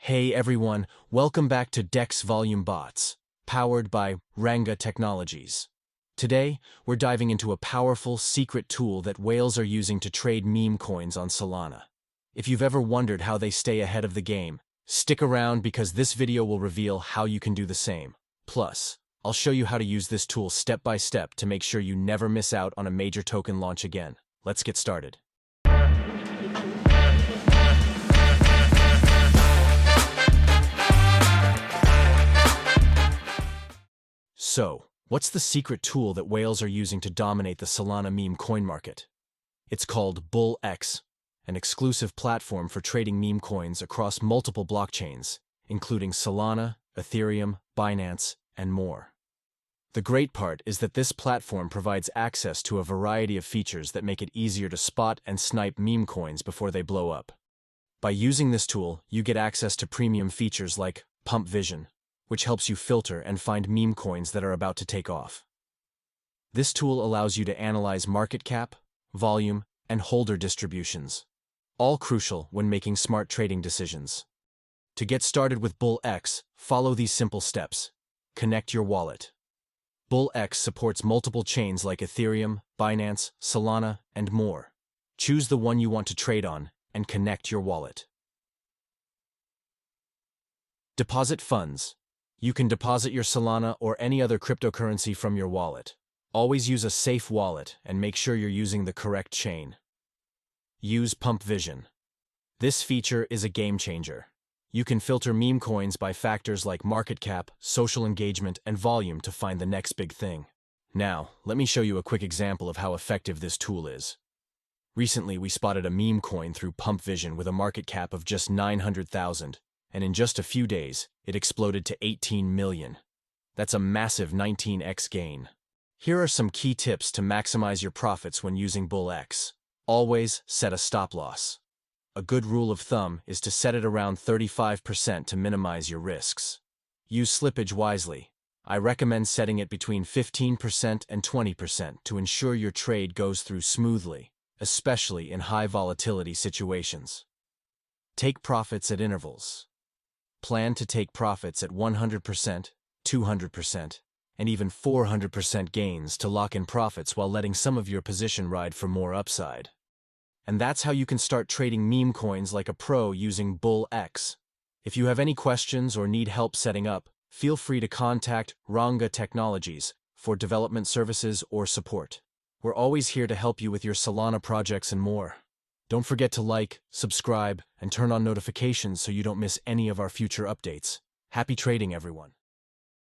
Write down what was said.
Hey everyone, welcome back to Dex Volume Bots, powered by Ranga Technologies. Today, we're diving into a powerful, secret tool that whales are using to trade meme coins on Solana. If you've ever wondered how they stay ahead of the game, stick around because this video will reveal how you can do the same. Plus, I'll show you how to use this tool step by step to make sure you never miss out on a major token launch again. Let's get started. So, what's the secret tool that whales are using to dominate the Solana meme coin market? It's called BullX, an exclusive platform for trading meme coins across multiple blockchains, including Solana, Ethereum, Binance, and more. The great part is that this platform provides access to a variety of features that make it easier to spot and snipe meme coins before they blow up. By using this tool, you get access to premium features like Pump Vision, which helps you filter and find meme coins that are about to take off. This tool allows you to analyze market cap, volume, and holder distributions, all crucial when making smart trading decisions. To get started with BullX, follow these simple steps. Connect your wallet. BullX supports multiple chains like Ethereum, Binance, Solana, and more. Choose the one you want to trade on and connect your wallet. Deposit funds. You can deposit your Solana or any other cryptocurrency from your wallet. Always use a safe wallet and make sure you're using the correct chain. Use Pump Vision. This feature is a game changer. You can filter meme coins by factors like market cap, social engagement, and volume to find the next big thing. Now, let me show you a quick example of how effective this tool is. Recently, we spotted a meme coin through Pump Vision with a market cap of just 900,000. And in just a few days, it exploded to 18 million. That's a massive 19x gain. Here are some key tips to maximize your profits when using BullX. Always set a stop loss. A good rule of thumb is to set it around 35% to minimize your risks. Use slippage wisely. I recommend setting it between 15% and 20% to ensure your trade goes through smoothly, especially in high volatility situations. Take profits at intervals. Plan to take profits at 100%, 200%, and even 400% gains to lock in profits while letting some of your position ride for more upside. And that's how you can start trading meme coins like a pro using BullX. If you have any questions or need help setting up, feel free to contact Ranga Technologies for development services or support. We're always here to help you with your Solana projects and more. Don't forget to like, subscribe, and turn on notifications so you don't miss any of our future updates. Happy trading, everyone.